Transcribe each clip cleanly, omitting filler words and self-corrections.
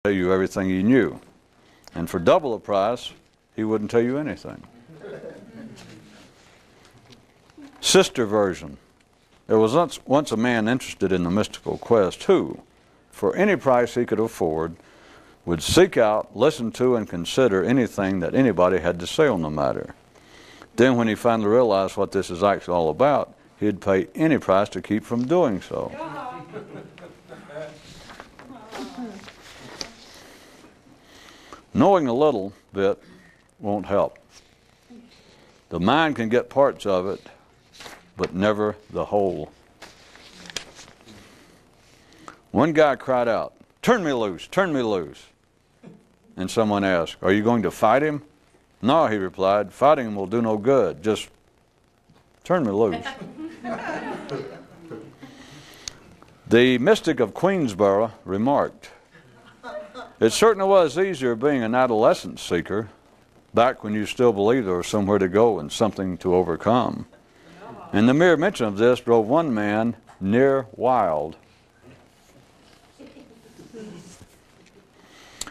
tell you everything he knew. And for double the price, he wouldn't tell you anything. Sister version. There was once a man interested in the mystical quest who, for any price he could afford, would seek out, listen to, and consider anything that anybody had to say on the matter. Then when he finally realized what this is actually all about, he'd pay any price to keep from doing so. Knowing a little bit won't help. The mind can get parts of it, but never the whole. One guy cried out, "Turn me loose, turn me loose." And someone asked, "Are you going to fight him?" "No," he replied, "fighting him will do no good. Just turn me loose." The mystic of Queensborough remarked, "It certainly was easier being an adolescent seeker back when you still believed there was somewhere to go and something to overcome." And the mere mention of this drove one man near wild.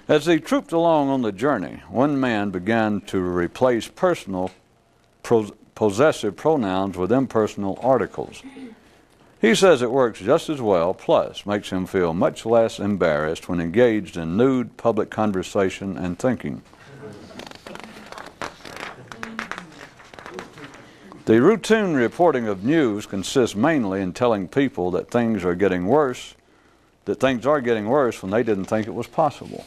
As he trooped along on the journey, one man began to replace personal possessive pronouns with impersonal articles. He says it works just as well, plus makes him feel much less embarrassed when engaged in nude public conversation and thinking. The routine reporting of news consists mainly in telling people that things are getting worse when they didn't think it was possible.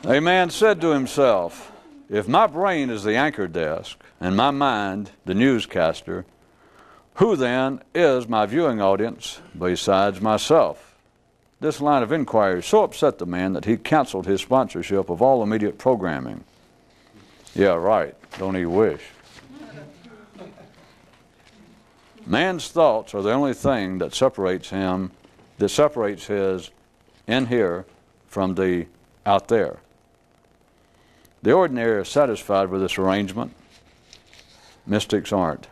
A man said to himself, "If my brain is the anchor desk and my mind the newscaster, who then is my viewing audience besides myself?" This line of inquiry so upset the man that he canceled his sponsorship of all immediate programming. Yeah, right. Don't he wish? Man's thoughts are the only thing that separates his in here from the out there. The ordinary are satisfied with this arrangement. Mystics aren't.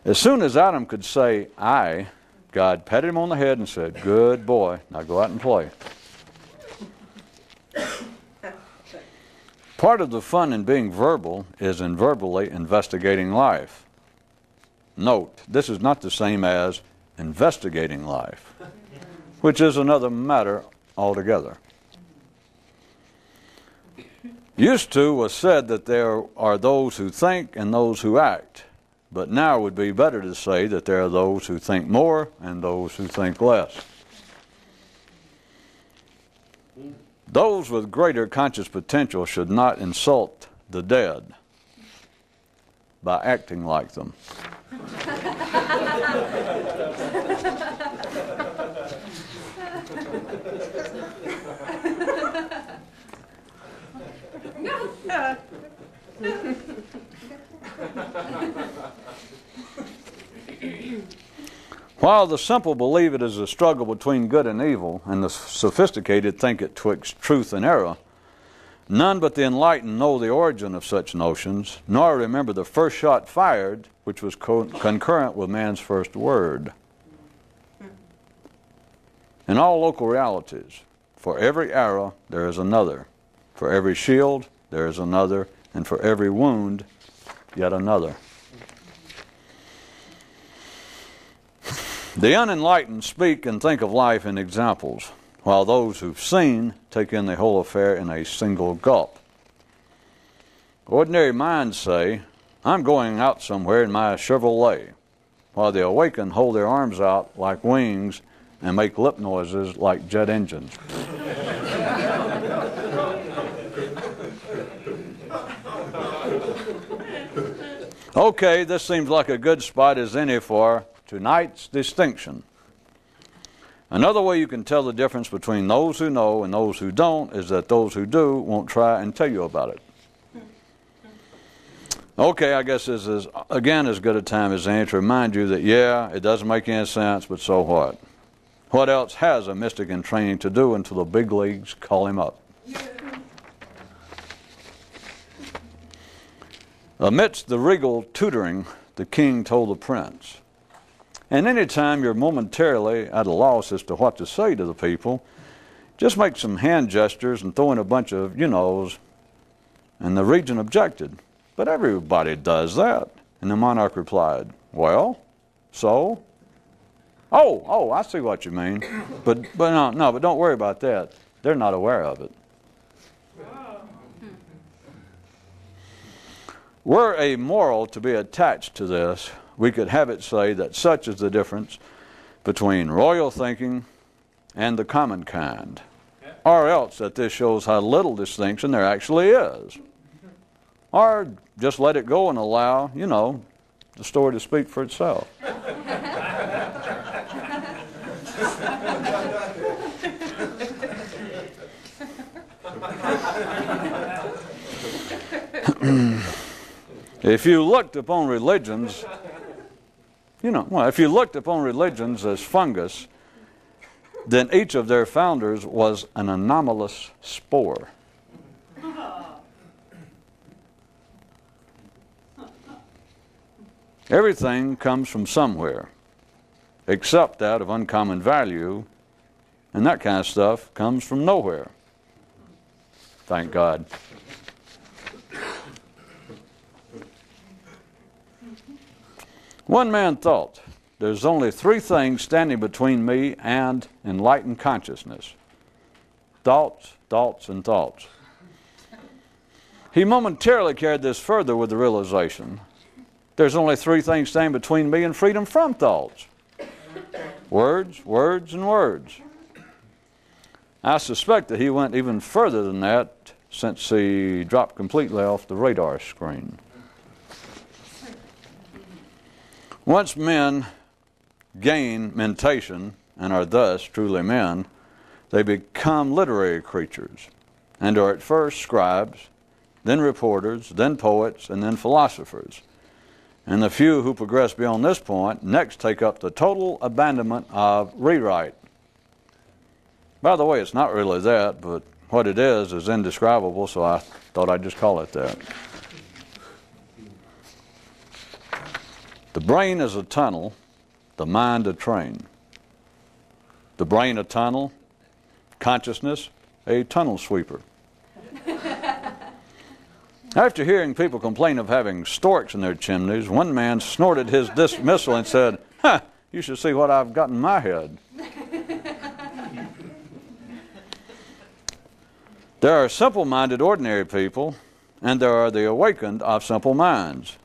As soon as Adam could say, "I," God patted him on the head and said, "Good boy, now go out and play." Part of the fun in being verbal is in verbally investigating life. Note, this is not the same as investigating life, which is another matter altogether. Used to was said that there are those who think and those who act, but now it would be better to say that there are those who think more and those who think less. Those with greater conscious potential should not insult the dead by acting like them. While the simple believe it is a struggle between good and evil, and the sophisticated think it twixt truth and error, none but the enlightened know the origin of such notions, nor remember the first shot fired, which was concurrent with man's first word. In all local realities, for every arrow there is another, for every shield there is another, and for every wound yet another. The unenlightened speak and think of life in examples, while those who've seen take in the whole affair in a single gulp. Ordinary minds say, "I'm going out somewhere in my Chevrolet," while the awakened hold their arms out like wings and make lip noises like jet engines. Okay, this seems like a good spot as any for tonight's distinction. Another way you can tell the difference between those who know and those who don't is that those who do won't try and tell you about it. Okay, I guess this is, again, as good a time as any to remind you that, yeah, it doesn't make any sense, but so what? What else has a mystic in training to do until the big leagues call him up? Amidst the regal tutoring, the king told the prince, And anytime you're momentarily at a loss as to what to say to the people, just make some hand gestures and throw in a bunch of you-knows. And the regent objected. But everybody does that. And the monarch replied, well, so? Oh, I see what you mean. But don't worry about that. They're not aware of it. Were a moral to be attached to this, we could have it say that such is the difference between royal thinking and the common kind. Or else that this shows how little distinction there actually is. Or just let it go and allow, the story to speak for itself. If you looked upon religions, if you looked upon religions as fungus, then each of their founders was an anomalous spore. Everything comes from somewhere, except that of uncommon value, and that kind of stuff comes from nowhere. Thank God. One man thought, there's only three things standing between me and enlightened consciousness. Thoughts, thoughts, and thoughts. He momentarily carried this further with the realization, there's only three things standing between me and freedom from thoughts. Words, words, and words. I suspect that he went even further than that since he dropped completely off the radar screen. Once men gain mentation and are thus truly men, they become literary creatures and are at first scribes, then reporters, then poets, and then philosophers. And the few who progress beyond this point next take up the total abandonment of rewrite. By the way, it's not really that, but what it is indescribable, so I thought I'd just call it that. The brain is a tunnel, the mind a train. The brain a tunnel, consciousness a tunnel sweeper. After hearing people complain of having storks in their chimneys, one man snorted his dismissal and said, you should see what I've got in my head. There are simple-minded ordinary people, and there are the awakened of simple minds.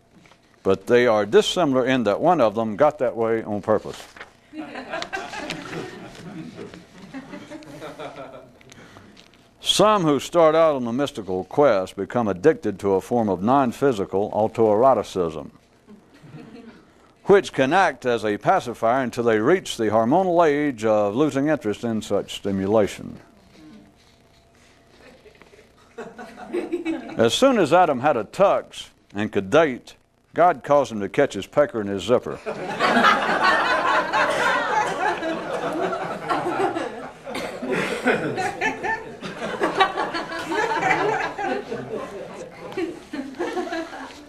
But they are dissimilar in that one of them got that way on purpose. Some who start out on the mystical quest become addicted to a form of non-physical autoeroticism, which can act as a pacifier until they reach the hormonal age of losing interest in such stimulation. As soon as Adam had a tux and could date, God caused him to catch his pecker in his zipper.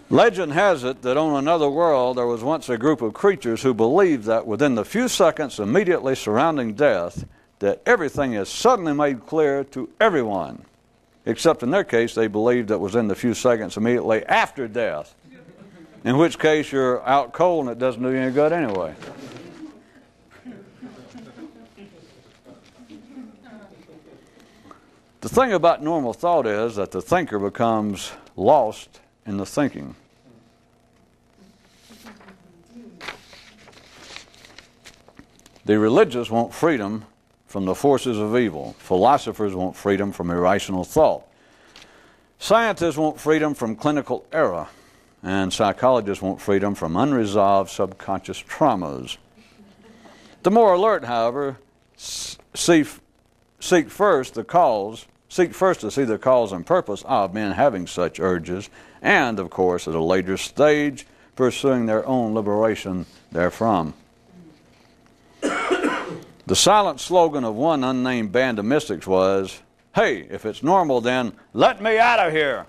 Legend has it that on another world there was once a group of creatures who believed that within the few seconds immediately surrounding death, that everything is suddenly made clear to everyone. Except in their case, they believed that within the few seconds immediately after death. In which case you're out cold and it doesn't do you any good anyway. The thing about normal thought is that the thinker becomes lost in the thinking. The religious want freedom from the forces of evil. Philosophers want freedom from irrational thought. Scientists want freedom from clinical error. And psychologists want freedom from unresolved subconscious traumas. The more alert, however, seek first to see the cause and purpose of men having such urges, and, of course, at a later stage, pursuing their own liberation therefrom. The silent slogan of one unnamed band of mystics was, "Hey, if it's normal, then let me out of here."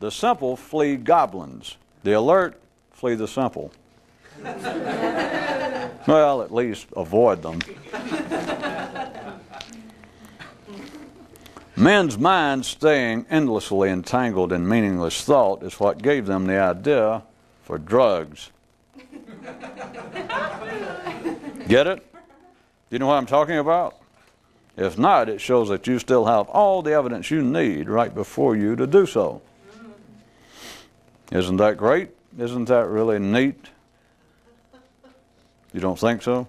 The simple flee goblins. The alert flee the simple. Well, at least avoid them. Men's minds staying endlessly entangled in meaningless thought is what gave them the idea for drugs. Get it? You know what I'm talking about? If not, it shows that you still have all the evidence you need right before you to do so. Isn't that great? Isn't that really neat? You don't think so?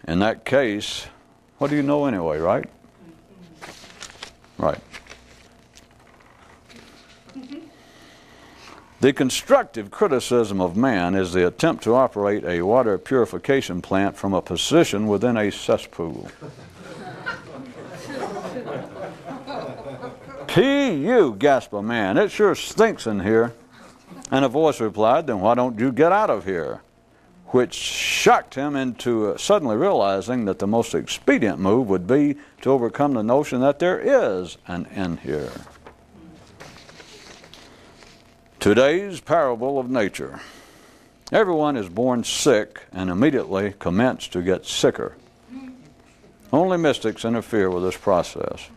In that case, what do you know anyway, right? Right. The constructive criticism of man is the attempt to operate a water purification plant from a position within a cesspool. P.U. gasped a man. It sure stinks in here. And a voice replied, then why don't you get out of here? Which shocked him into suddenly realizing that the most expedient move would be to overcome the notion that there is an end here. Today's parable of nature. Everyone is born sick and immediately commence to get sicker. Only mystics interfere with this process.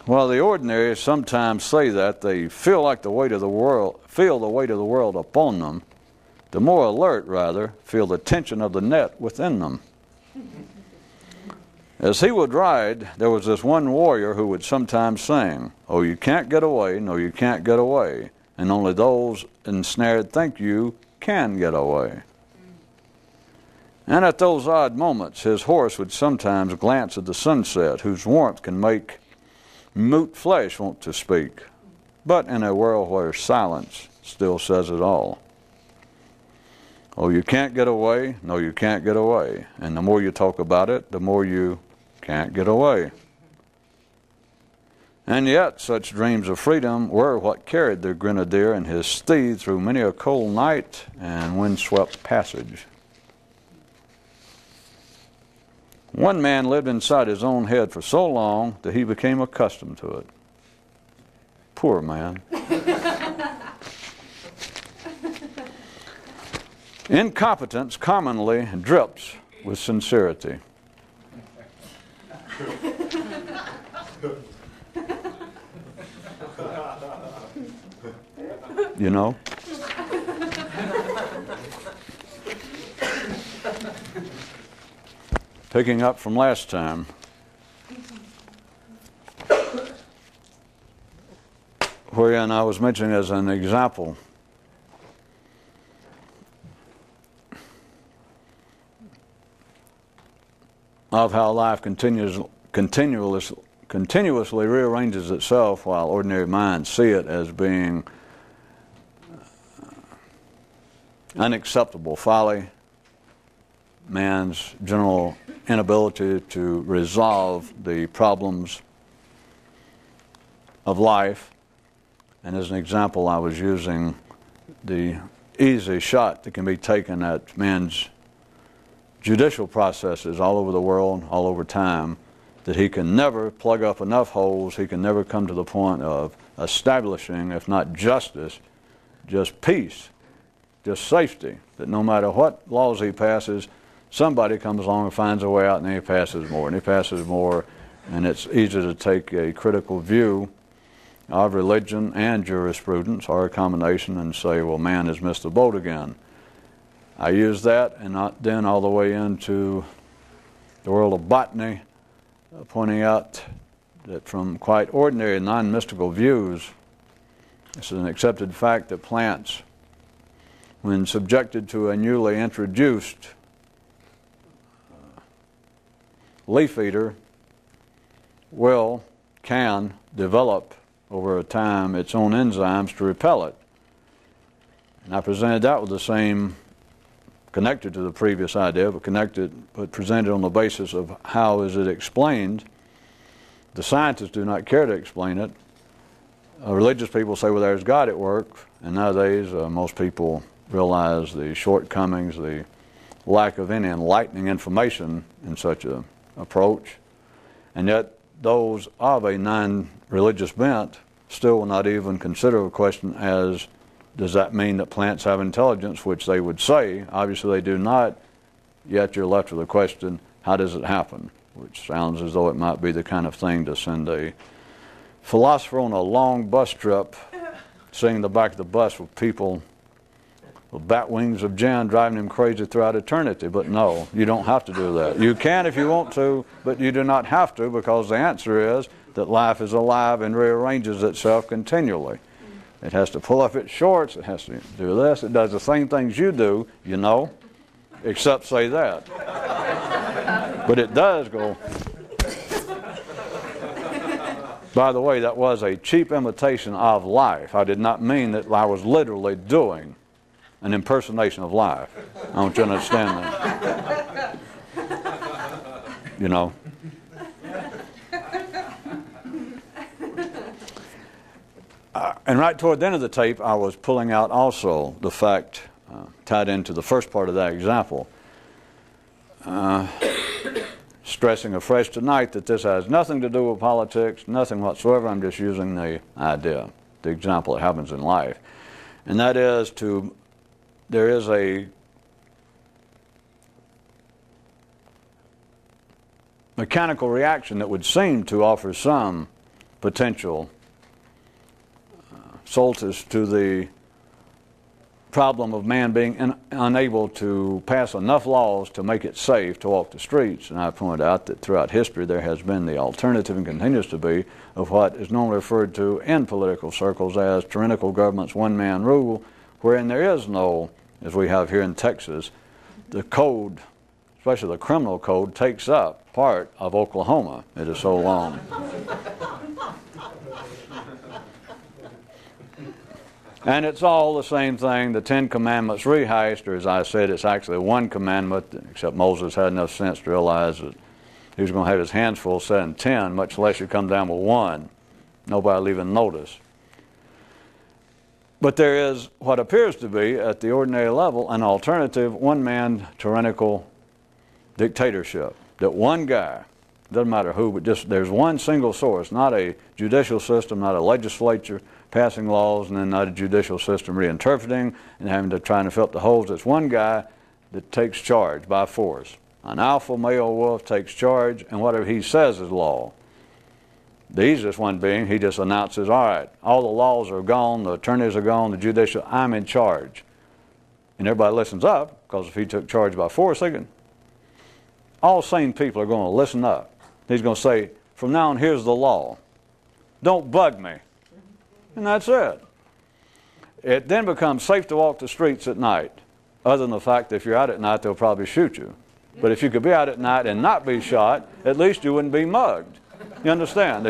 While the ordinary sometimes say that they feel the weight of the world upon them, the more alert, rather, feel the tension of the net within them. As he would ride, there was this one warrior who would sometimes sing, "Oh, you can't get away, no, you can't get away, and only those ensnared think you can get away." And at those odd moments, his horse would sometimes glance at the sunset, whose warmth can make mute flesh want to speak, but in a world where silence still says it all. Oh, you can't get away, no, you can't get away, and the more you talk about it, the more you can't get away. And yet, such dreams of freedom were what carried the grenadier and his steed through many a cold night and windswept passage. One man lived inside his own head for so long that he became accustomed to it. Poor man. Incompetence commonly drips with sincerity. You know? Picking up from last time, wherein I was mentioning as an example of how life continuously rearranges itself while ordinary minds see it as being unacceptable folly, man's general inability to resolve the problems of life. And as an example, I was using the easy shot that can be taken at man's judicial processes all over the world, all over time, that he can never plug up enough holes, he can never come to the point of establishing, if not justice, just peace, just safety, that no matter what laws he passes, somebody comes along and finds a way out, and he passes more, and he passes more, and it's easy to take a critical view of religion and jurisprudence, or a combination, and say, well, man has missed the boat again. I use that, and not then all the way into the world of botany, pointing out that from quite ordinary non-mystical views, it's an accepted fact that plants, when subjected to a newly introduced leaf eater, can develop over a time its own enzymes to repel it. And I presented that with the same, connected to the previous idea, but presented on the basis of how is it explained. The scientists do not care to explain it. Religious people say, well, there's God at work, and nowadays most people realize the shortcomings, the lack of any enlightening information in such an approach. And yet those of a non-religious bent still will not even consider a question as, does that mean that plants have intelligence, which they would say. Obviously they do not, yet you're left with the question, how does it happen? Which sounds as though it might be the kind of thing to send a philosopher on a long bus trip, sitting in the back of the bus with people with bat wings of gin driving him crazy throughout eternity. But no, you don't have to do that. You can if you want to, but you do not have to, because the answer is that life is alive and rearranges itself continually. It has to pull up its shorts, it has to do this, it does the same things you do, you know, except say that. But it does go. By the way, that was a cheap imitation of life. I did not mean that I was literally doing an impersonation of life. I want you to understand that. You know. And right toward the end of the tape, I was pulling out also the fact, tied into the first part of that example, stressing afresh tonight that this has nothing to do with politics, nothing whatsoever. I'm just using the idea, the example that happens in life. And that is there is a mechanical reaction that would seem to offer some potential solace to the problem of man being unable to pass enough laws to make it safe to walk the streets. And I pointed out that throughout history there has been the alternative, and continues to be, of what is normally referred to in political circles as tyrannical governments, one-man rule, wherein there is no, as we have here in Texas, the code, especially the criminal code, takes up part of Oklahoma. It is so long. And it's all the same thing. The Ten Commandments rehashed, or as I said, it's actually one commandment, except Moses had enough sense to realize that he was going to have his hands full setting 10, much less you come down with one. Nobody will even notice. But there is what appears to be, at the ordinary level, an alternative one-man tyrannical dictatorship. That one guy, doesn't matter who, but just there's one single source, not a judicial system, not a legislature passing laws, and then not a judicial system reinterpreting and having to try and fill up the holes. It's one guy that takes charge by force. An alpha male wolf takes charge, and whatever he says is law. The easiest one being, he just announces, all right, all the laws are gone, the attorneys are gone, the judicial, I'm in charge. And everybody listens up, because if he took charge by force, all sane people are going to listen up. He's going to say, from now on, here's the law. Don't bug me. And that's it. It then becomes safe to walk the streets at night, other than the fact that if you're out at night, they'll probably shoot you. But if you could be out at night and not be shot, at least you wouldn't be mugged. You understand?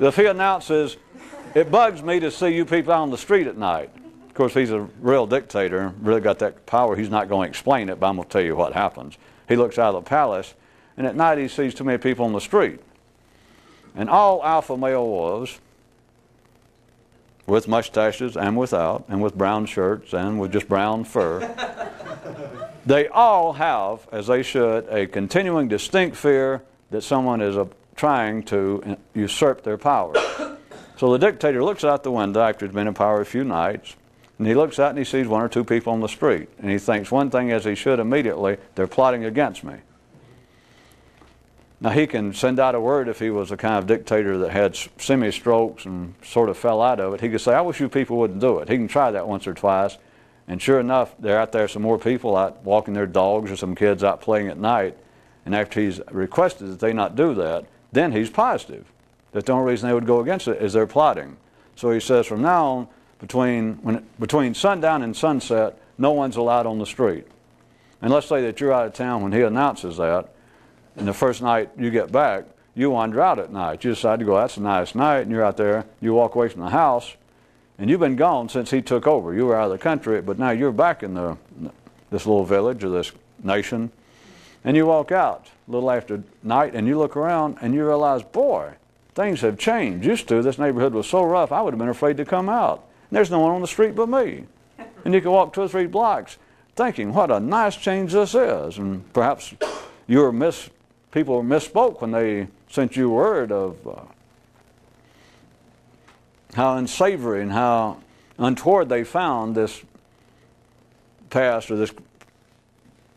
If he announces, it bugs me to see you people out on the street at night. Of course, he's a real dictator, really got that power. He's not going to explain it, but I'm going to tell you what happens. He looks out of the palace, and at night he sees too many people on the street. And all alpha male wolves, with mustaches and without, and with brown shirts and with just brown fur, they all have, as they should, a continuing distinct fear that someone is trying to usurp their power. So the dictator looks out the window after he's been in power a few nights, and he looks out and he sees one or two people on the street, and he thinks one thing as he should immediately, they're plotting against me. Now he can send out a word if he was the kind of dictator that had semi-strokes and sort of fell out of it. He could say, I wish you people wouldn't do it. He can try that once or twice, and sure enough, they're out there, some more people out walking their dogs, or some kids out playing at night, and after he's requested that they not do that, then he's positive that the only reason they would go against it is they're plotting. So he says from now on, between sundown and sunset, no one's allowed on the street. And let's say that you're out of town when he announces that, and the first night you get back, you wander out at night. You decide to go, that's a nice night, and you're out there, you walk away from the house, and you've been gone since he took over. You were out of the country, but now you're back in this little village or this nation, and you walk out a little after night, and you look around, and you realize, boy, things have changed. Used to, this neighborhood was so rough, I would have been afraid to come out. And there's no one on the street but me. And you can walk 2 or 3 blocks thinking, what a nice change this is. And perhaps people misspoke when they sent you word of unsavory and how untoward they found this past or this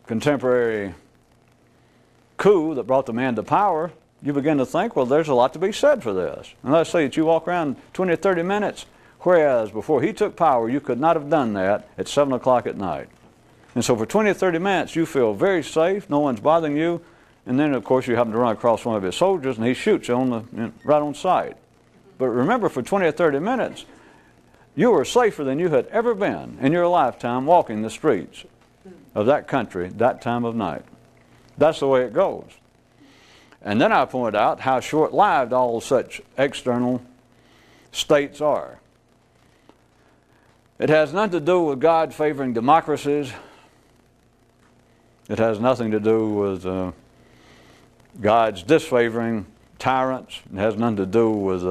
contemporary coup that brought the man to power, you begin to think, well, there's a lot to be said for this. And let's say that you walk around 20 or 30 minutes, whereas before he took power, you could not have done that at 7 o'clock at night. And so for 20 or 30 minutes, you feel very safe, no one's bothering you, and then, of course, you happen to run across one of his soldiers, and he shoots you right on sight. But remember, for 20 or 30 minutes, you were safer than you had ever been in your lifetime walking the streets of that country that time of night. That's the way it goes. And then I point out how short-lived all such external states are. It has nothing to do with God favoring democracies. It has nothing to do with God's disfavoring tyrants. It has nothing to do with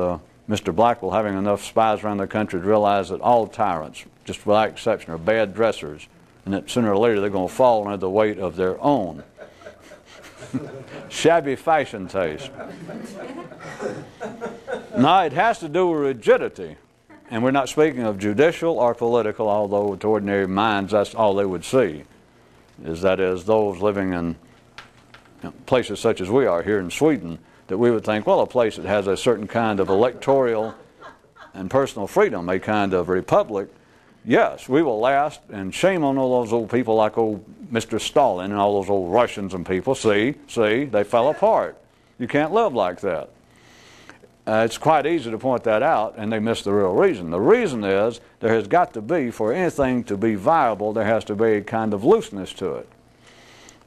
Mr. Blackwell having enough spies around the country to realize that all tyrants, just without exception, are bad dressers, and that sooner or later they're going to fall under the weight of their own shabby fashion taste. No, it has to do with rigidity. And we're not speaking of judicial or political, although to ordinary minds that's all they would see. That is, those living in places such as we are here in Sweden, that we would think, well, a place that has a certain kind of electoral and personal freedom, a kind of republic, yes, we will last, and shame on all those old people like old Mr. Stalin and all those old Russians and people. See, they fell apart. You can't live like that. It's quite easy to point that out, and they miss the real reason. The reason is there has got to be, for anything to be viable, there has to be a kind of looseness to it.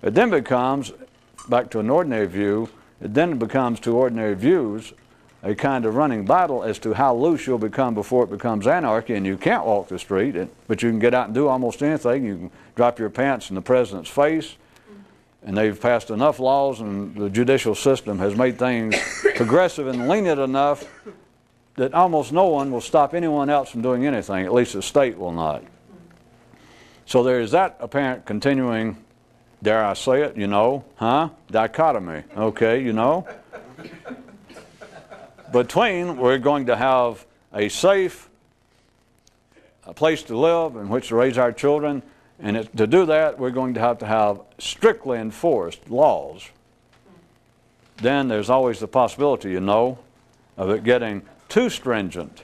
It then becomes, back to an ordinary view, it then becomes to ordinary views a kind of running battle as to how loose you'll become before it becomes anarchy, and you can't walk the street, but you can get out and do almost anything. You can drop your pants in the president's face, and they've passed enough laws, and the judicial system has made things progressive and lenient enough that almost no one will stop anyone else from doing anything, at least the state will not. So there is that apparent continuing, dare I say it, dichotomy, okay, Between we're going to have a safe place to live in which to raise our children, and to do that we're going to have strictly enforced laws. Then there's always the possibility, of it getting too stringent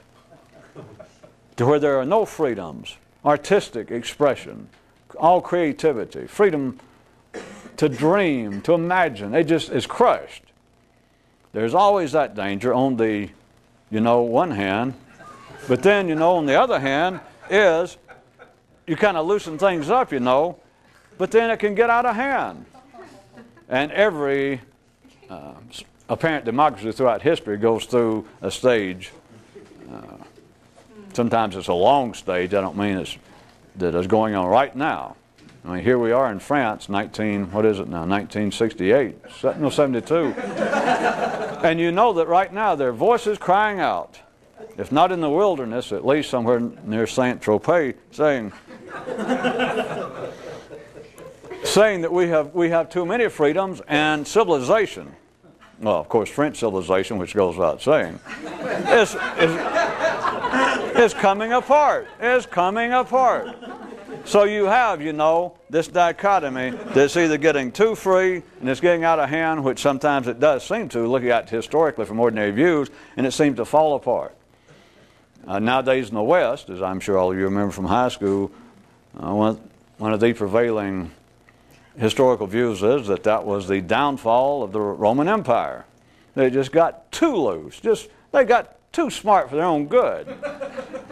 to where there are no freedoms, artistic expression, all creativity, freedom to dream, to imagine. It just is crushed. There's always that danger on the, one hand. But then, on the other hand is you kind of loosen things up, but then it can get out of hand. And every apparent democracy throughout history goes through a stage. Sometimes it's a long stage. I don't mean that it's going on right now. I mean, here we are in France, 1968, 72. And you know that right now there are voices crying out, if not in the wilderness, at least somewhere near Saint-Tropez, saying that we have too many freedoms, and civilization, well, of course, French civilization, which goes without saying, is coming apart. Is coming apart. So you have, this dichotomy that's either getting too free and it's getting out of hand, which sometimes it does seem to, looking at it historically from ordinary views, and it seems to fall apart. Nowadays in the West, as I'm sure all of you remember from high school, one of the prevailing historical views is that was the downfall of the Roman Empire. They just got too loose. They got too smart for their own good.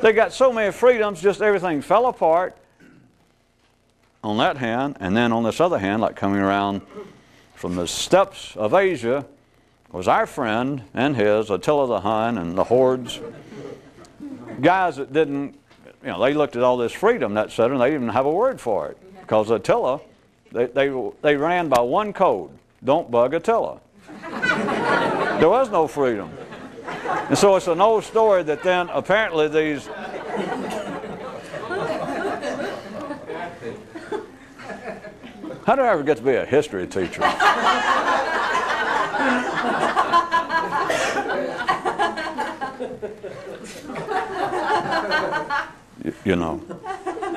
They got so many freedoms, just everything fell apart on that hand. And then on this other hand, like coming around from the steppes of Asia, was our friend and his, Attila the Hun, and the hordes. Guys that didn't, they looked at all this freedom, that said, and they didn't have a word for it. Because Attila, they ran by one code: don't bug Attila. There was no freedom. And so it's an old story that then apparently these how did I ever get to be a history teacher? you know.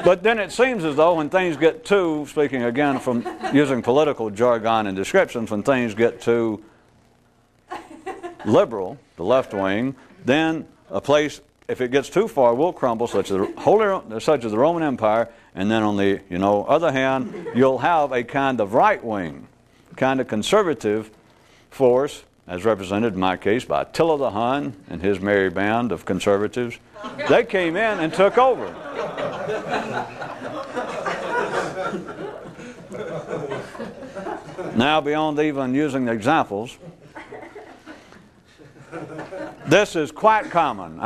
But then it seems as though when things get too, speaking again from using political jargon and descriptions, when things get too liberal, the left wing, then a place, if it gets too far, will crumble, such as the Roman Empire. And then on the other hand, you'll have a kind of right wing, kind of conservative force, as represented in my case by Attila the Hun and his merry band of conservatives. They came in and took over. Now, beyond even using the examples, this is quite common.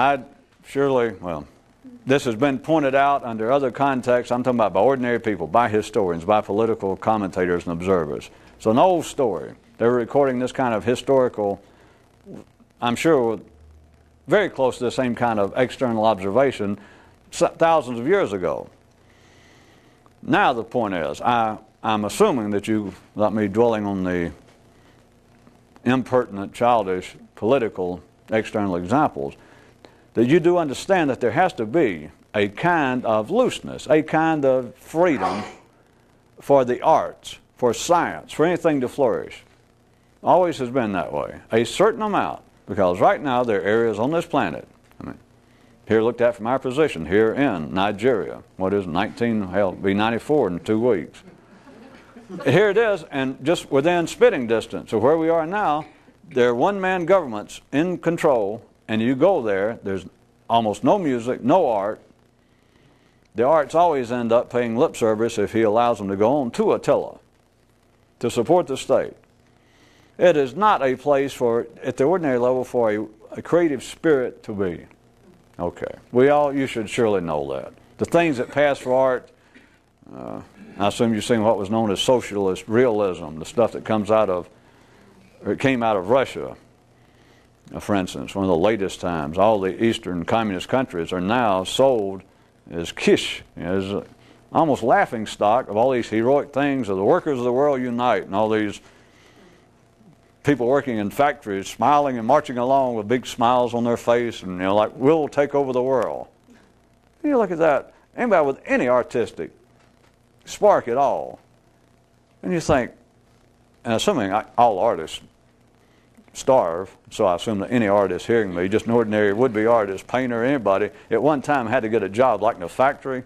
This has been pointed out under other contexts. I'm talking about by ordinary people, by historians, by political commentators and observers. It's an old story. They were recording this kind of historical, I'm sure, very close to the same kind of external observation thousands of years ago. Now the point is, I'm assuming that you, without me dwelling on the impertinent, childish, political external examples, that you do understand that there has to be a kind of looseness, a kind of freedom for the arts, for science, for anything to flourish. Always has been that way. A certain amount, because right now there are areas on this planet, here looked at from our position, here in Nigeria, what is it, it'll be 94 in 2 weeks. Here it is, and just within spitting distance of where we are now, there are one-man governments in control, and you go there, there's almost no music, no art. The arts always end up paying lip service, if he allows them to go on, to Attila, to support the state. It is not a place for, at the ordinary level, for a creative spirit to be. Okay. You should surely know that. The things that pass for art, I assume you've seen what was known as socialist realism, the stuff that came out of Russia, for instance, one of the latest times. All the Eastern communist countries are now sold as kish, as almost laughing stock of all these heroic things of the workers of the world unite, and all these people working in factories smiling and marching along with big smiles on their face, and like, we'll take over the world. You look at that, anybody with any artistic spark at all, and you think, and assuming all artists starve, so I assume that any artist hearing me, just an ordinary would-be artist, painter, anybody, at one time had to get a job like in a factory.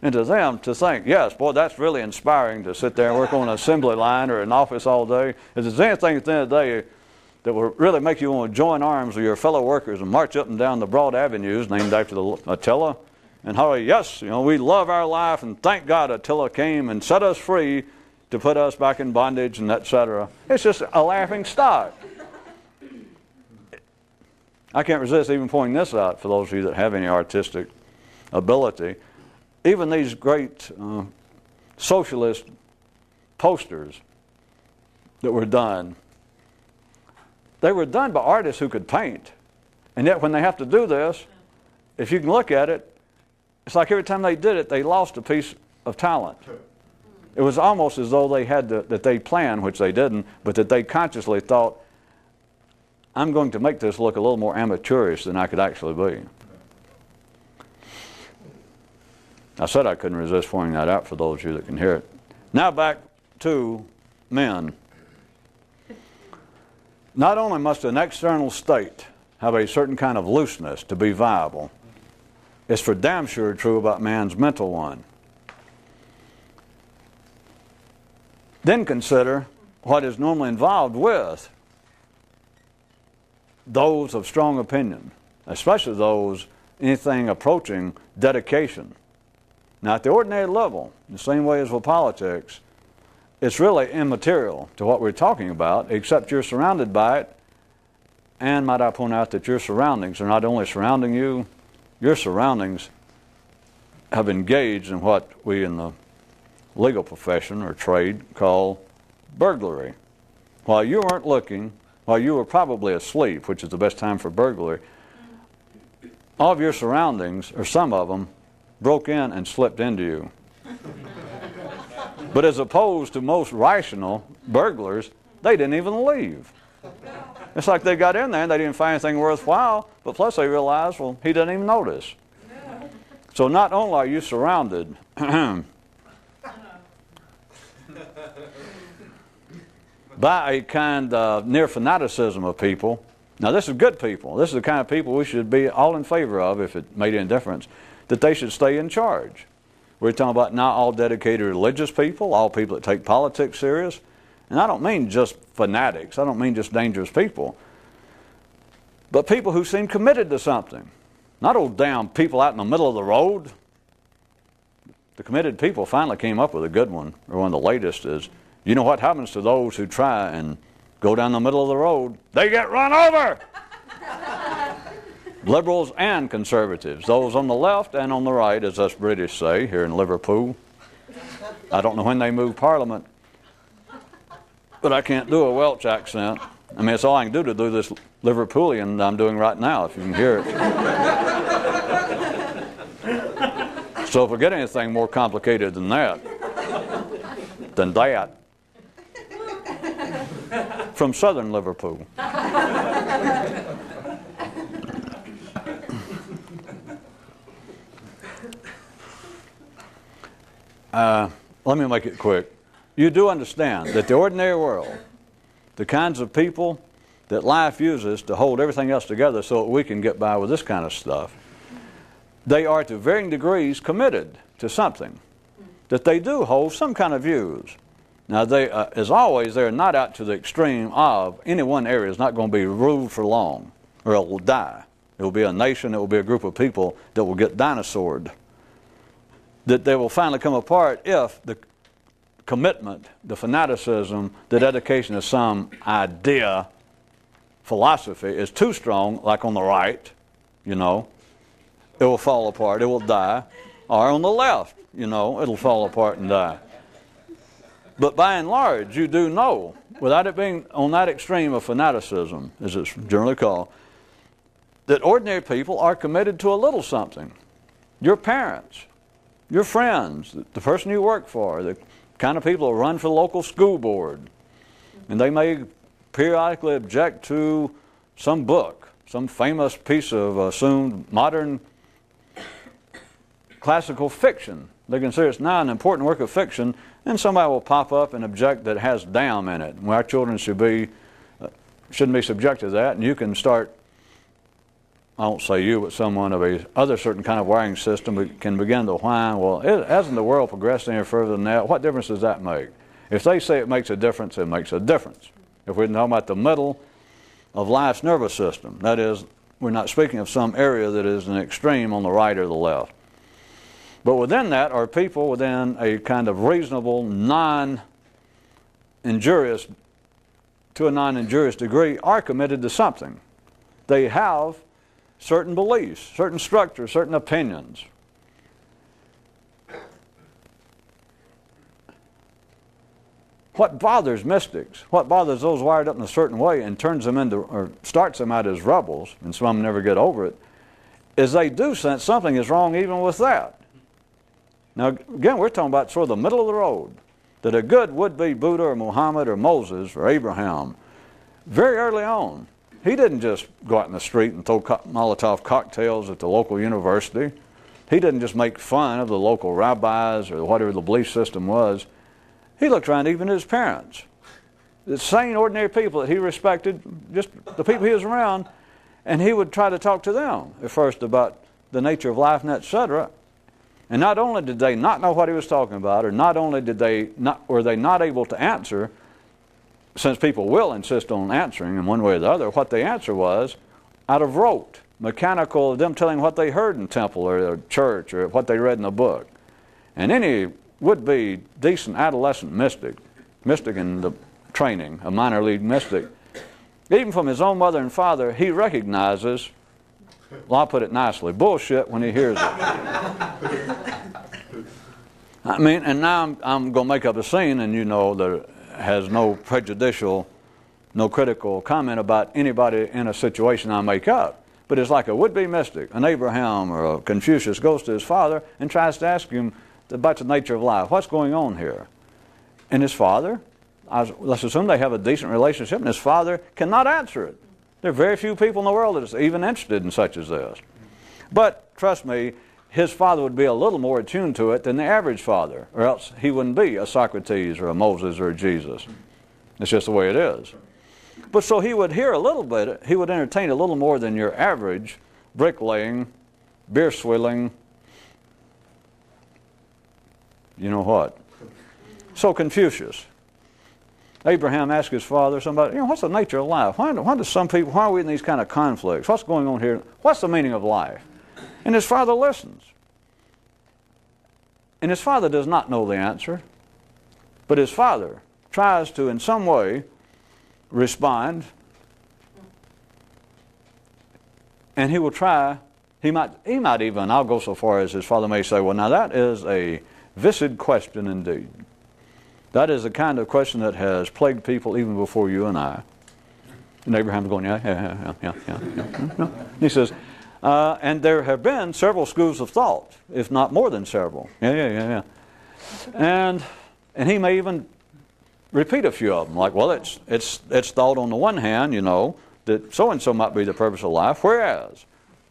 And to them, to think, yes, boy, that's really inspiring to sit there and work on an assembly line or an office all day. If there's anything at the end of the day that will really make you want to join arms with your fellow workers and march up and down the broad avenues named after the Attila, and how, yes, we love our life, and thank God Attila came and set us free to put us back in bondage, and etc. It's just a laughing stock. I can't resist even pointing this out for those of you that have any artistic ability. Even these great socialist posters that were done, they were done by artists who could paint. And yet when they have to do this, if you can look at it, it's like every time they did it, they lost a piece of talent. It was almost as though they had that they planned, which they didn't, but that they consciously thought, I'm going to make this look a little more amateurish than I could actually be. I said I couldn't resist pointing that out for those of you that can hear it. Now back to men. Not only must an external state have a certain kind of looseness to be viable, it's for damn sure true about man's mental one. Then consider what is normally involved with those of strong opinion, especially those anything approaching dedication. Now, at the ordinary level, the same way as with politics, it's really immaterial to what we're talking about, except you're surrounded by it. And might I point out that your surroundings are not only surrounding you, your surroundings have engaged in what we in the legal profession or trade call burglary. While you weren't looking, while you were probably asleep, which is the best time for burglary, all of your surroundings, or some of them, broke in and slipped into you. But as opposed to most rational burglars, they didn't even leave. It's like they got in there and they didn't find anything worthwhile, but plus they realized, well, he didn't even notice. So not only are you surrounded by a kind of near fanaticism of people. Now this is good people. This is the kind of people we should be all in favor of, if it made any difference, that they should stay in charge. We're talking about not all dedicated religious people, all people that take politics serious. And I don't mean just fanatics. I don't mean just dangerous people. But people who seem committed to something. Not old damn people out in the middle of the road. The committed people finally came up with a good one, or one of the latest is, you know what happens to those who try and go down the middle of the road? They get run over! Liberals and conservatives, those on the left and on the right, as us British say here in Liverpool. I don't know when they move Parliament, but I can't do a Welsh accent. I mean, it's all I can do this Liverpoolian that I'm doing right now, if you can hear it. So if we get anything more complicated than that, from southern Liverpool. Let me make it quick. You do understand that the ordinary world, the kinds of people that life uses to hold everything else together so that we can get by with this kind of stuff, they are to varying degrees committed to something, that they do hold some kind of views. Now, they, as always, they're not out to the extreme of any one area is not going to be ruled for long, or it will die. It will be a nation, it will be a group of people that will get dinosaured. That they will finally come apart if the commitment, the fanaticism, the dedication to some idea, philosophy is too strong, like on the right, you know, it will fall apart, it will die. Or on the left, you know, it'll fall apart and die. But by and large, you do know, without it being on that extreme of fanaticism, as it's generally called, that ordinary people are committed to a little something. Your parents, your friends, the person you work for, the kind of people who run for the local school board, and they may periodically object to some book, some famous piece of assumed modern classical fiction. They consider it's now an important work of fiction, and somebody will pop up and object that it has damn in it. Well, our children shouldn't be subjected to that, and you can start, I won't say you, but someone of a other certain kind of wiring system can begin to whine, well, hasn't the world progressed any further than that? What difference does that make? If they say it makes a difference, it makes a difference. If we're talking about the middle of life's nervous system, that is, we're not speaking of some area that is an extreme on the right or the left. But within that are people within a kind of reasonable, non-injurious, to a non-injurious degree, are committed to something. They have certain beliefs, certain structures, certain opinions. What bothers mystics, what bothers those wired up in a certain way and turns them into, or starts them out as rebels, and some of them never get over it, is they do sense something is wrong even with that. Now, again, we're talking about sort of the middle of the road, that a good would-be Buddha or Muhammad or Moses or Abraham, very early on, he didn't just go out in the street and throw Molotov cocktails at the local university. He didn't just make fun of the local rabbis or whatever the belief system was. He looked around even at his parents, the sane, ordinary people that he respected, just the people he was around, and he would try to talk to them at first about the nature of life and etc. And not only did they not know what he was talking about, or not only were they not able to answer, since people will insist on answering in one way or the other, what the answer was out of rote, mechanical, them telling what they heard in temple or church or what they read in a book. And any would-be decent adolescent mystic in the training, a minor league mystic, even from his own mother and father, he recognizes, well, I'll put it nicely, bullshit when he hears it. I mean, and now I'm going to make up a scene, and you know that has no prejudicial, no critical comment about anybody in a situation I make up. But it's like a would-be mystic, an Abraham or a Confucius goes to his father and tries to ask him about the nature of life. What's going on here? And his father, let's assume they have a decent relationship, and his father cannot answer it. There are very few people in the world that are even interested in such as this. But trust me, his father would be a little more attuned to it than the average father, or else he wouldn't be a Socrates or a Moses or a Jesus. It's just the way it is. But so he would hear a little bit, he would entertain a little more than your average bricklaying, beer swilling, you know what. So Confucius. Abraham asked his father, somebody, what's the nature of life? Why do some people, why are we in these kind of conflicts? What's going on here? What's the meaning of life? And his father listens. And his father does not know the answer, but his father tries to, in some way, respond. And he will try, he might even, I'll go so far as his father may say, well, now that is a viscid question indeed. That is the kind of question that has plagued people even before you and I. And Abraham's going, yeah. He says, and there have been several schools of thought, if not more than several. Yeah. And he may even repeat a few of them, like, well, it's thought on the one hand, that so-and-so might be the purpose of life, whereas,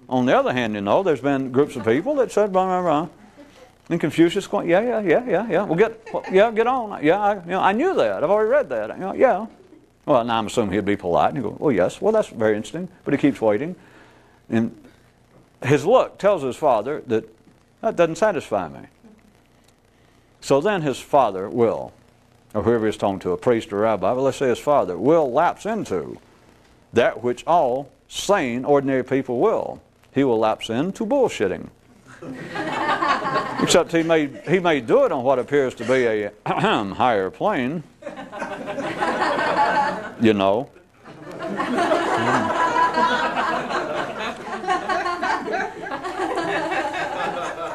on the other hand, there's been groups of people that said, blah. And Confucius going, yeah. Well, get on. Yeah, I knew that. I've already read that. Yeah. Well, now I'm assuming he'd be polite. And he'd go, oh, yes. Well, that's very interesting. But he keeps waiting. And his look tells his father that doesn't satisfy me. So then his father will, or whoever he's talking to, a priest or rabbi, but let's say his father, will lapse into that which all sane, ordinary people will. He will lapse into bullshitting. Except he may do it on what appears to be a higher plane.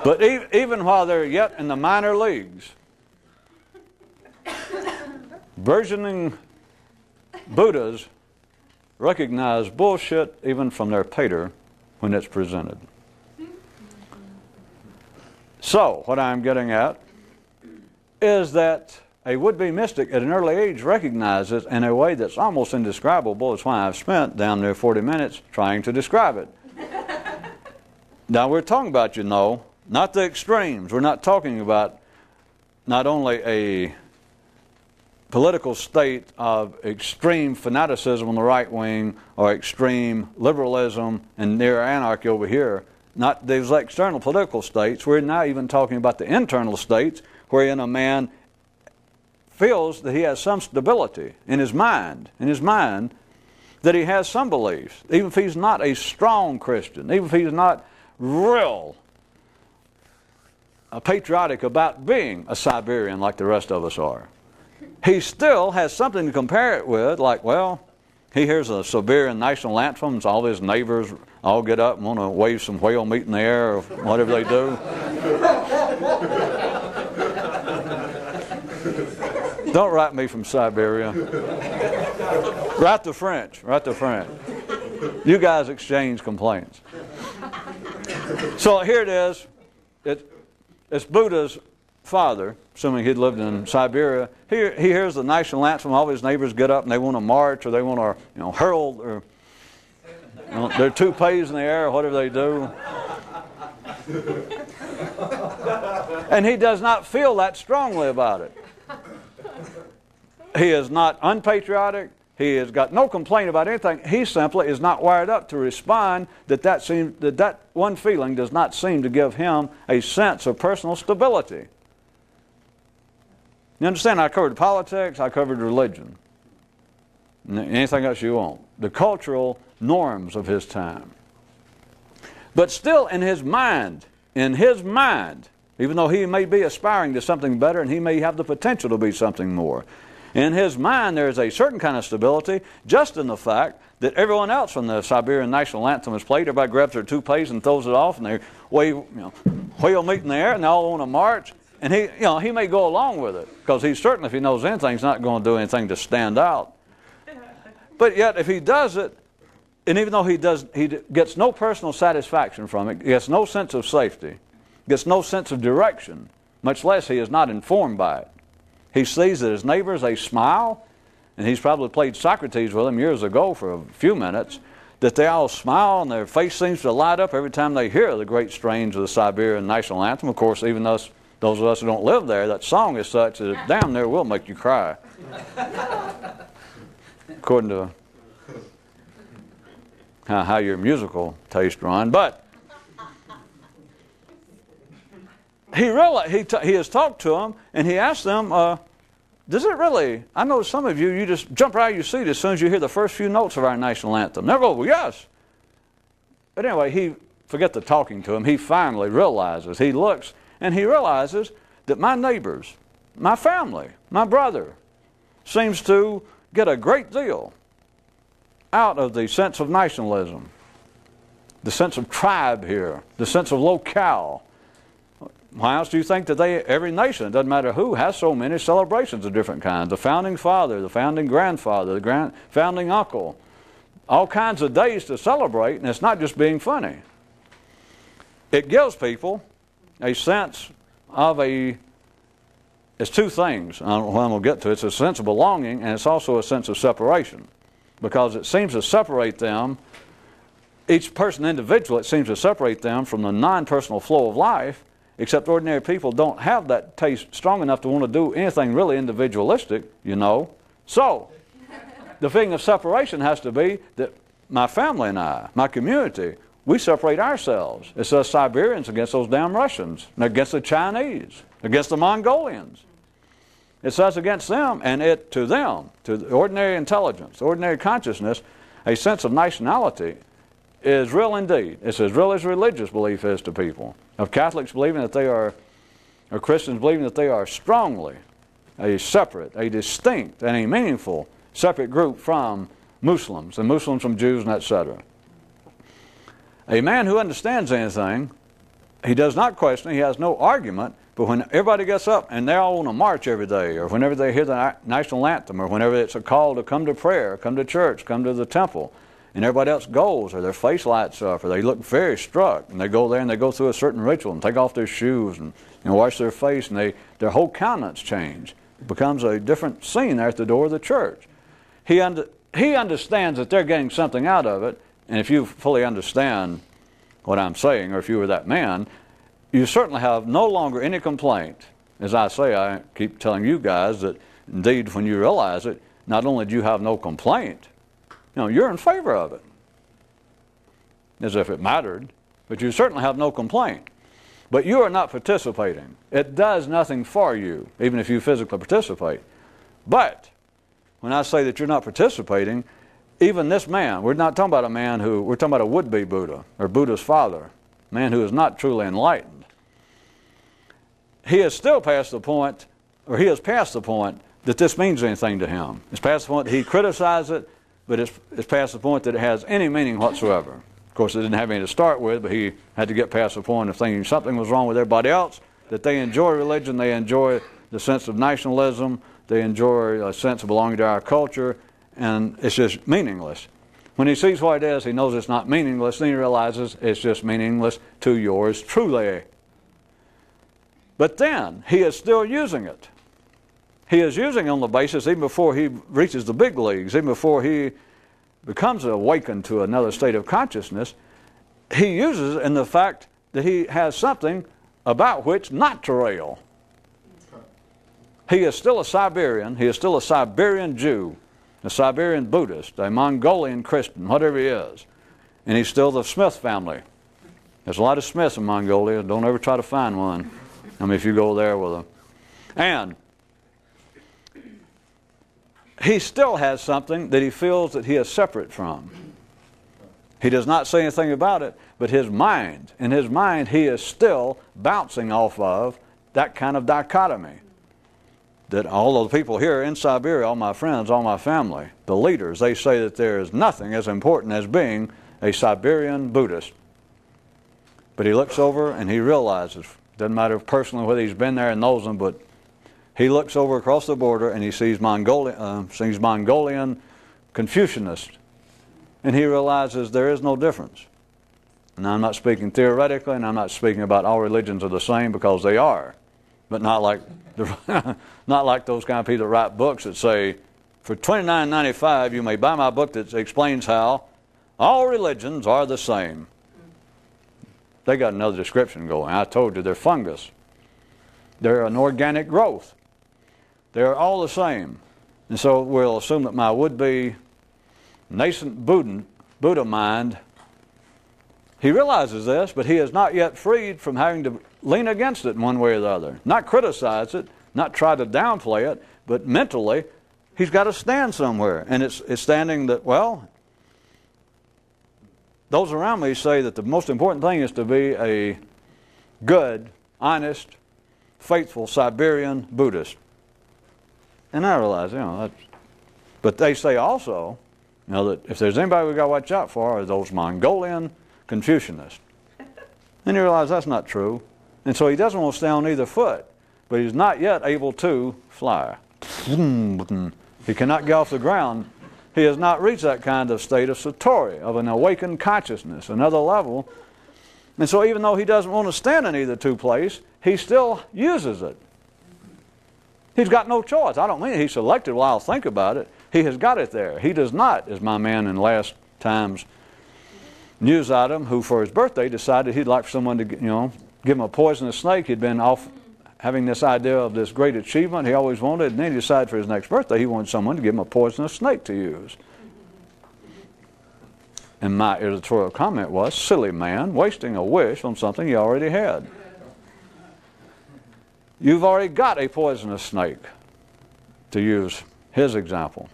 But even while they're yet in the minor leagues, burgeoning Buddhas recognize bullshit even from their pater when it's presented. So, what I'm getting at is that a would-be mystic at an early age recognizes in a way that's almost indescribable. That's why I've spent down there 40 minutes trying to describe it. Now, we're talking about, not the extremes. We're not talking about not only a political state of extreme fanaticism on the right wing or extreme liberalism and near anarchy over here. Not those external political states. We're now even talking about the internal states wherein a man feels that he has some stability in his mind, that he has some beliefs, even if he's not a strong Christian, even if he's not real patriotic about being a Siberian like the rest of us are. He still has something to compare it with, like, well, he hears a Siberian national anthem, so all his neighbors all get up and want to wave some whale meat in the air or whatever they do. Don't write me from Siberia. Write the French. You guys exchange complaints. So here it is. It's Buddha's father, assuming he'd lived in Siberia. He hears the national anthem. All his neighbors get up and they want to march or they want to hurl their toupees in the air or whatever they do. And he does not feel that strongly about it. He is not unpatriotic. He has got no complaint about anything. He simply is not wired up to respond that one feeling does not seem to give him a sense of personal stability. You understand? I covered politics. I covered religion. Anything else you want. The cultural norms of his time. But still in his mind, even though he may be aspiring to something better and he may have the potential to be something more, in his mind there is a certain kind of stability just in the fact that everyone else when the Siberian national anthem is played, everybody grabs their toupees and throws it off and they wave whale meat in the air and they all want to march. And he may go along with it because he's certain if he knows anything, he's not going to do anything to stand out. But yet if he does it, and even though he gets no personal satisfaction from it, he gets no sense of safety, gets no sense of direction, much less he is not informed by it. He sees that his neighbors, they smile, and he's probably played Socrates with them years ago for a few minutes. that they all smile and their face seems to light up every time they hear the great strains of the Siberian national anthem. Of course, even those of us who don't live there, that song is such that it damn near will make you cry. According to how your musical taste run. But he has talked to them, and he asked them, does it really, I know some of you just jump right out of your seat as soon as you hear the first few notes of our national anthem. They'll go, well, yes. But anyway, forget the talking to him, he finally realizes, he looks, and he realizes that my neighbors, my family, my brother, seems to get a great deal out of the sense of nationalism, the sense of tribe here, the sense of locale. Why else do you think that every nation, it doesn't matter who, has so many celebrations of different kinds? The founding father, the founding grandfather, the founding uncle, all kinds of days to celebrate, and it's not just being funny. It gives people a sense of it's two things. I don't know when we'll get to it. It's a sense of belonging, and it's also a sense of separation, because it seems to separate them, each person individually, it seems to separate them from the non-personal flow of life, except ordinary people don't have that taste strong enough to want to do anything really individualistic, you know. So, the feeling of separation has to be that my family and I, my community, we separate ourselves. It's us Siberians against those damn Russians, and against the Chinese, against the Mongolians. It's us against them, and to them, to the ordinary intelligence, ordinary consciousness, a sense of nationality is real indeed. It's as real as religious belief is to people. Of Catholics believing that they are, or Christians believing that they are strongly a separate, a distinct, and a meaningful separate group from Muslims, and Muslims from Jews, and etc. A man who understands anything, he does not question, he has no argument, but when everybody gets up and they're all on a march every day, or whenever they hear the national anthem, or whenever it's a call to come to prayer, come to church, come to the temple, and everybody else goes, or their face lights up, or they look very struck, and they go there and they go through a certain ritual and take off their shoes and wash their face, and their whole countenance change. It becomes a different scene there at the door of the church. He understands that they're getting something out of it, and if you fully understand what I'm saying, or if you were that man, you certainly have no longer any complaint. As I say, I keep telling you guys that indeed when you realize it, not only do you have no complaint, you're in favor of it, as if it mattered, but you certainly have no complaint. But you are not participating. It does nothing for you, even if you physically participate. But when I say that you're not participating, even this man, we're not talking about a man we're talking about a would-be Buddha, or Buddha's father, a man who is not truly enlightened. He has still passed the point, or he has passed the point that this means anything to him. It's past the point that he criticizes it, but it's past the point that it has any meaning whatsoever. Of course, it didn't have any to start with, but he had to get past the point of thinking something was wrong with everybody else, that they enjoy religion, they enjoy the sense of nationalism, they enjoy a sense of belonging to our culture, and it's just meaningless. When he sees what it is, he knows it's not meaningless, then he realizes it's just meaningless to yours truly. But then, he is still using it. He is using it on the basis, even before he reaches the big leagues, even before he becomes awakened to another state of consciousness, he uses it in the fact that he has something about which not to rail. He is still a Siberian. He is still a Siberian Jew, a Siberian Buddhist, a Mongolian Christian, whatever he is. And he's still the Smith family. There's a lot of Smiths in Mongolia. Don't ever try to find one. If you go there with them. And he still has something that he feels that he is separate from. He does not say anything about it, but in his mind, he is still bouncing off of that kind of dichotomy. That all of the people here in Siberia, all my friends, all my family, the leaders, they say that there is nothing as important as being a Siberian Buddhist. But he looks over and he realizes, doesn't matter personally whether he's been there and knows them, but he looks over across the border and he sees Mongolian Confucianists, and he realizes there is no difference. And I'm not speaking theoretically, and I'm not speaking about all religions are the same, because they are, but not like those kind of people that write books that say, for $29.95 you may buy my book that explains how All religions are the same. They got another description going. I told you they're fungus. They're an organic growth. They're all the same. And so we'll assume that my would-be nascent Buddha mind, he realizes this, but he is not yet freed from having to lean against it in one way or the other. Not criticize it, not try to downplay it, but mentally, he's got to stand somewhere. And it's standing that, well, those around me say that the most important thing is to be a good, honest, faithful Siberian Buddhist. And I realize, but they say also, that if there's anybody we've got to watch out for are those Mongolian Confucianists. And you realize that's not true. And so he doesn't want to stay on either foot, but he's not yet able to fly. He cannot get off the ground. He has not reached that kind of state of satori, of an awakened consciousness, another level. And so even though he doesn't want to stand in either two places, he still uses it. He's got no choice. I don't mean he selected, well, I'll think about it. He has got it there. He does not, as my man in last time's news item, who for his birthday decided he'd like for someone to, give him a poisonous snake. He'd been off having this idea of this great achievement he always wanted, and then he decided for his next birthday he wanted someone to give him a poisonous snake to use. And my editorial comment was, silly man, wasting a wish on something you already had. You've already got a poisonous snake, to use his example.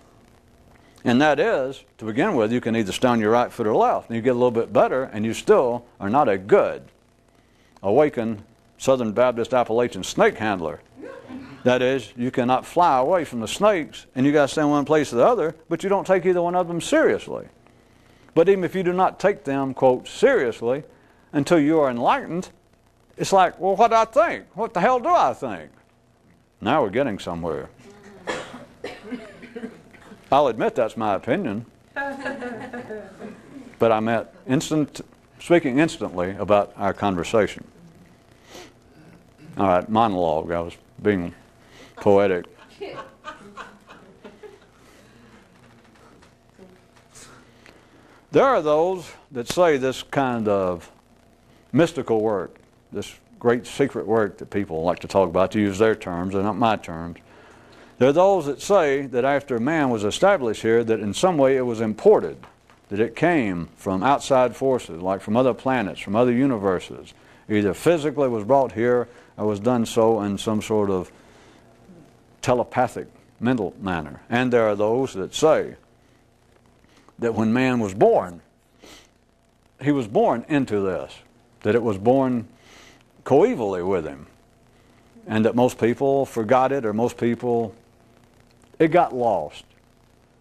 And that is, to begin with, you can either stay on your right foot or left. And you get a little bit better, and you still are not a good, awakened Southern Baptist Appalachian snake handler. That is, you cannot fly away from the snakes, and you got to stay in one place or the other, but you don't take either one of them seriously. But even if you do not take them, quote, seriously, until you are enlightened, it's like, well, what do I think? What the hell do I think? Now we're getting somewhere. I'll admit that's my opinion. But I meant speaking instantly about our conversation. All right, monologue. I was being poetic. There are those that say this kind of mystical work, this great secret work that people like to talk about, to use their terms, they're not my terms. There are those that say that after man was established here, that in some way it was imported, that it came from outside forces, like from other planets, from other universes. Either physically was brought here or was done so in some sort of telepathic, mental manner. And there are those that say that when man was born, he was born into this, that it was born coevally with him, and that most people forgot it, or most people, it got lost.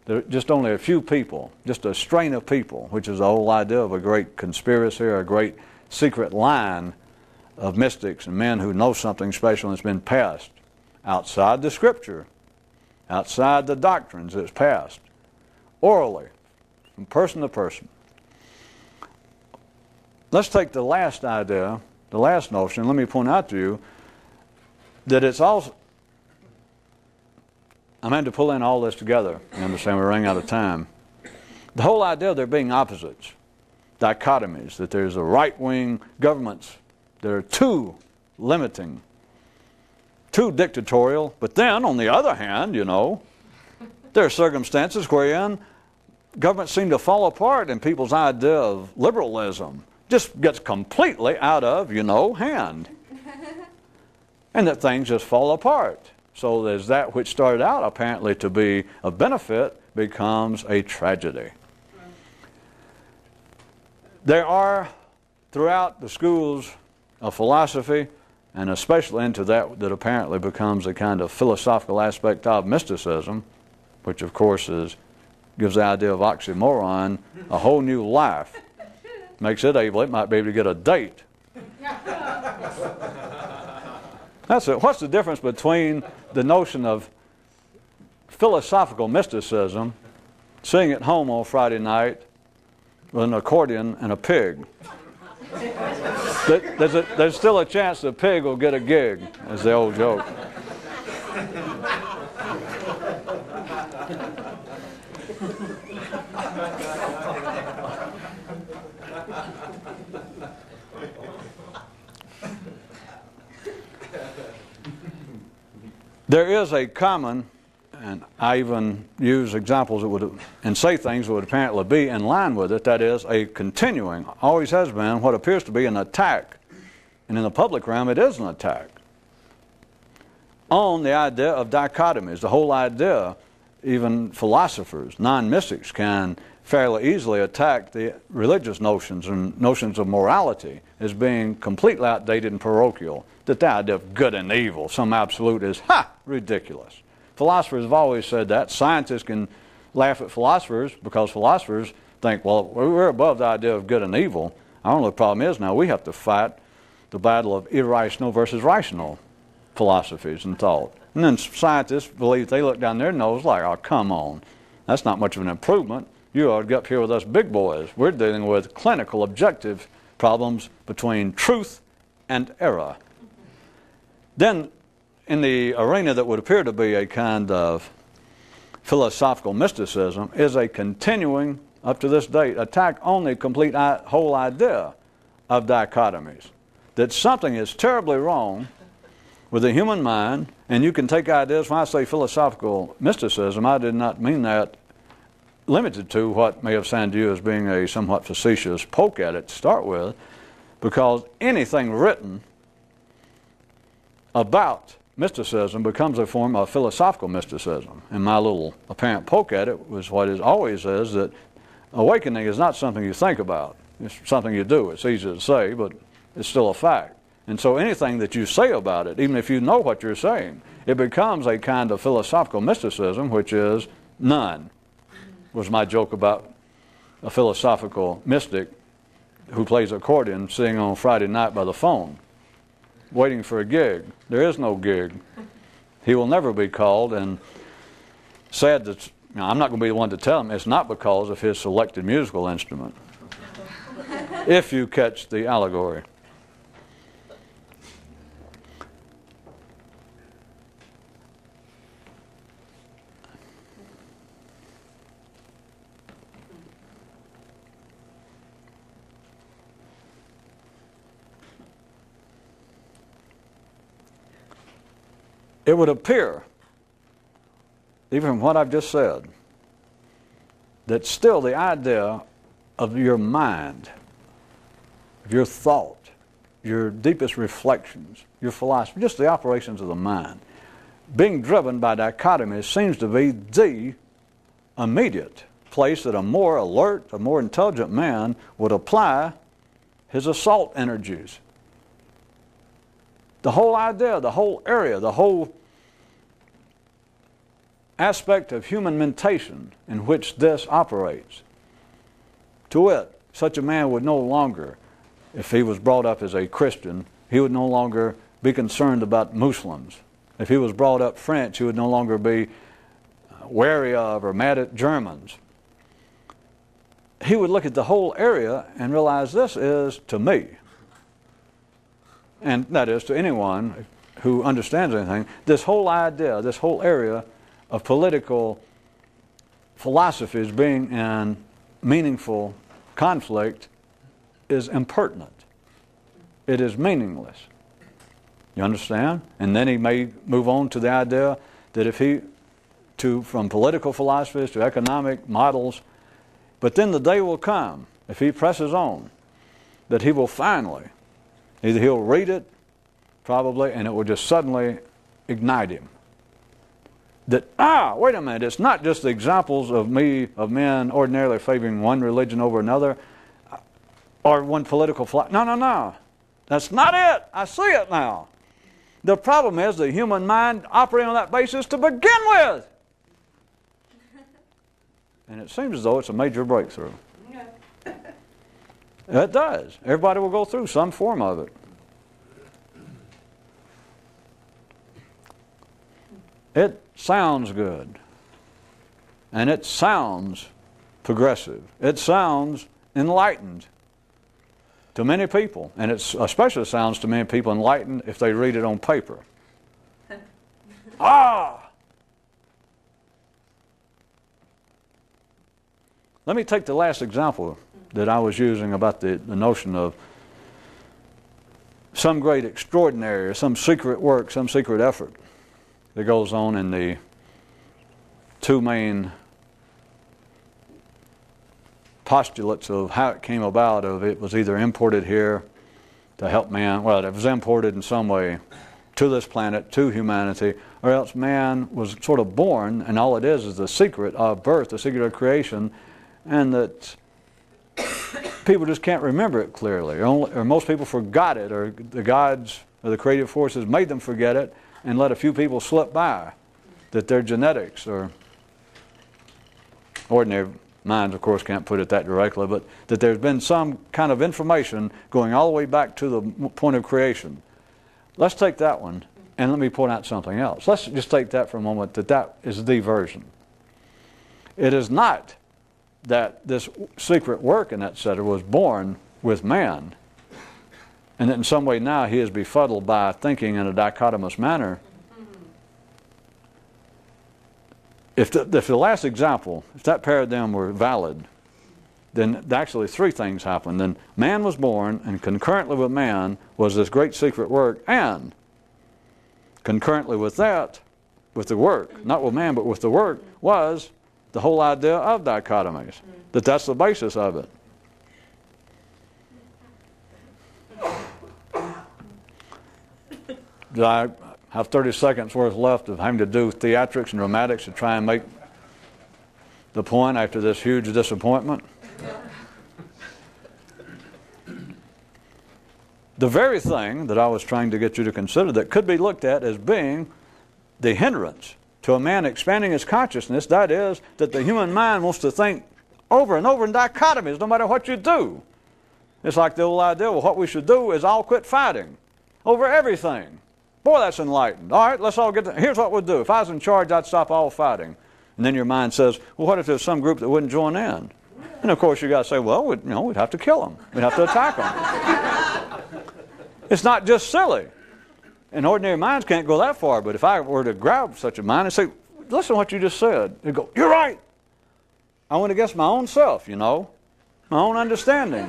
There are just only a few people, just a strain of people, which is the whole idea of a great conspiracy or a great secret line of mystics and men who know something special that's been passed outside the Scripture, outside the doctrines that's passed, orally, from person to person. Let's take the last idea, the last notion. Let me point out to you that it's also, I'm having to pull in all this together. You understand, we're running out of time. The whole idea of there being opposites, dichotomies, that there's a right-wing governments that are too limiting, too dictatorial, but then, on the other hand, there are circumstances wherein governments seem to fall apart and people's idea of liberalism just gets completely out of, hand. And that things just fall apart. So there's that which started out apparently to be a benefit becomes a tragedy. There are, throughout the schools of philosophy, and especially into that apparently becomes a kind of philosophical aspect of mysticism, which of course gives the idea of oxymoron a whole new life. Makes it able, it might be able to get a date. That's it. What's the difference between the notion of philosophical mysticism, sitting at home on Friday night with an accordion and a pig? There's still a chance the pig will get a gig, is the old joke. There is a common, and I even use examples that would, and say things that would apparently be in line with it, that is a continuing, always has been, what appears to be an attack. And in the public realm, it is an attack on the idea of dichotomies. The whole idea, even philosophers, non-mystics can fairly easily attack the religious notions and notions of morality as being completely outdated and parochial. That the idea of good and evil, some absolute, is, ridiculous. Philosophers have always said that. Scientists can laugh at philosophers because philosophers think, well, we're above the idea of good and evil. Our only problem is now we have to fight the battle of irrational versus rational philosophies and thought. And then scientists believe, they look down their nose like, oh, come on. That's not much of an improvement. You ought to get up here with us big boys. We're dealing with clinical, objective problems between truth and error. Then, in the arena that would appear to be a kind of philosophical mysticism, is a continuing, up to this date, attack on the complete whole idea of dichotomies. That something is terribly wrong with the human mind, and you can take ideas. When I say philosophical mysticism, I did not mean that limited to what may have sounded to you as being a somewhat facetious poke at it to start with, because anything written about mysticism becomes a form of philosophical mysticism. And my little apparent poke at it was what it always is, that awakening is not something you think about. It's something you do. It's easy to say, but it's still a fact. And so anything that you say about it, even if you know what you're saying, it becomes a kind of philosophical mysticism, which is none. Was my joke about a philosophical mystic who plays accordion sitting on Friday night by the phone, waiting for a gig. There is no gig. He will never be called, and sad that I'm not going to be the one to tell him it's not because of his selected musical instrument, if you catch the allegory. It would appear, even from what I've just said, that still the idea of your mind, of your thought, your deepest reflections, your philosophy, just the operations of the mind, being driven by dichotomies seems to be the immediate place that a more alert, a more intelligent man would apply his assault energies. The whole idea, the whole area, the whole aspect of human mentation in which this operates. To wit, such a man would no longer, if he was brought up as a Christian, he would no longer be concerned about Muslims. If he was brought up French, he would no longer be wary of or mad at Germans. He would look at the whole area and realize this is to me. And that is to anyone who understands anything. This whole idea, this whole area of political philosophies being in meaningful conflict is impertinent. It is meaningless. You understand? And then he may move on to the idea that if he, from political philosophies to economic models, but then the day will come, if he presses on, that he will finally, either he'll read it, probably, and it will just suddenly ignite him. That, wait a minute, it's not just the examples of men ordinarily favoring one religion over another, or one political philosophy. No. That's not it. I see it now. The problem is the human mind operating on that basis to begin with. And it seems as though it's a major breakthrough. It does. Everybody will go through some form of it. It sounds good. And it sounds progressive. It sounds enlightened to many people. And it especially sounds to many people enlightened if they read it on paper. Let me take the last example that I was using about the notion of some great extraordinary, or some secret work, some secret effort. that goes on in the two main postulates of how it came about. Of it was either imported here to help man, well, it was imported in some way to this planet, to humanity, or else man was sort of born, and all it is the secret of birth, the secret of creation, and that people just can't remember it clearly, or most people forgot it, or the gods or the creative forces made them forget it and let a few people slip by, that their genetics, or ordinary minds, of course, can't put it that directly, but that there's been some kind of information going all the way back to the point of creation. Let's take that one, and let me point out something else. Let's just take that for a moment, that is the version. It is not that this secret work and etc. was born with man, and that in some way now he is befuddled by thinking in a dichotomous manner. If the last example, if that paradigm were valid, then actually three things happened. Then man was born, and concurrently with man was this great secret work, and concurrently with that, with the work, not with man, but with the work, was the whole idea of dichotomies, that's the basis of it. I have 30 seconds worth left of having to do theatrics and dramatics to try and make the point after this huge disappointment. The very thing that I was trying to get you to consider that could be looked at as being the hindrance to a man expanding his consciousness, that is, that the human mind wants to think over and over in dichotomies no matter what you do. It's like the old idea, well, what we should do is all quit fighting over everything. Boy, that's enlightened. All right, let's all get here's what we'll do. If I was in charge, I'd stop all fighting. And then your mind says, well, what if there's some group that wouldn't join in? And of course you got to say, well, we'd have to kill them. We'd have to attack them. It's not just silly. And ordinary minds can't go that far, but if I were to grab such a mind and say, listen to what you just said, they'd go, you're right. I went against my own self, my own understanding.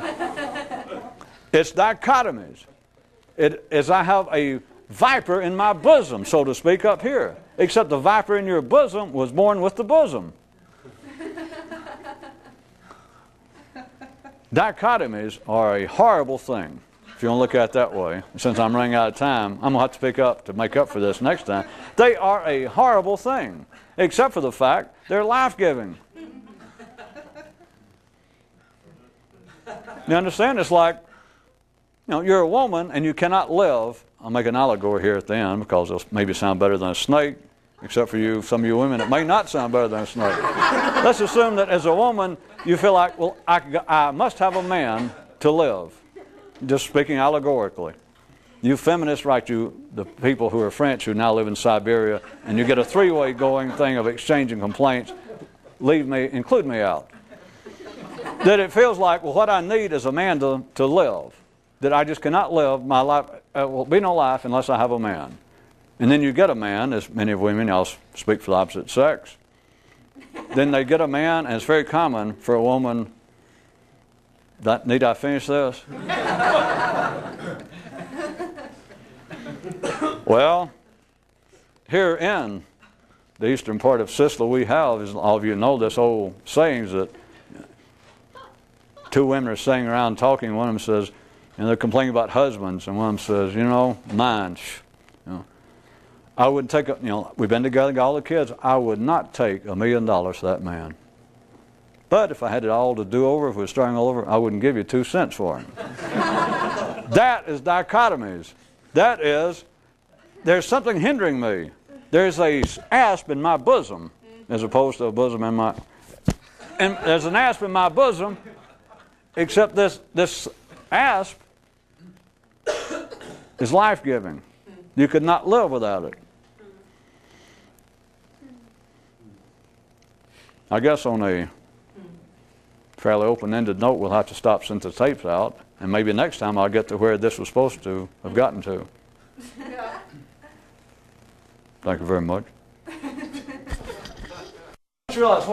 It's dichotomies. It is I have a viper in my bosom, so to speak, up here. Except the viper in your bosom was born with the bosom. Dichotomies are a horrible thing, if you want to look at it that way. Since I'm running out of time, I'm going to have to pick up to make up for this next time. They are a horrible thing, except for the fact they're life-giving. You understand? It's like, you're a woman and you cannot live. I'll make an allegory here at the end because it'll maybe sound better than a snake, except for you, some of you women, it may not sound better than a snake. Let's assume that as a woman, you feel like, well, I must have a man to live. Just speaking allegorically. You feminists, right, the people who are French who now live in Siberia, and you get a three-way going thing of exchanging complaints, include me out. That it feels like, well, what I need is a man to live. That I just cannot live my life, will be no life unless I have a man. And then you get a man, as many of women, I'll speak for the opposite sex. Then they get a man, and it's very common for a woman, need I finish this? Well, here in the eastern part of Sicily we have, as all of you know, this old sayings that two women are sitting around talking, one of them says, and they're complaining about husbands, and one of them says, mine, I wouldn't take, we've been together, got all the kids, I would not take $1 million for that man. But if I had it all to do over, if it was starting all over, I wouldn't give you 2 cents for him. That is dichotomies. That is, there's something hindering me. There's a asp in my bosom, as opposed to a bosom in my, and there's an asp in my bosom, except this asp is life-giving. You could not live without it. I guess on a fairly open-ended note, we'll have to stop since the tape's out, and maybe next time I'll get to where this was supposed to have gotten to. Thank you very much.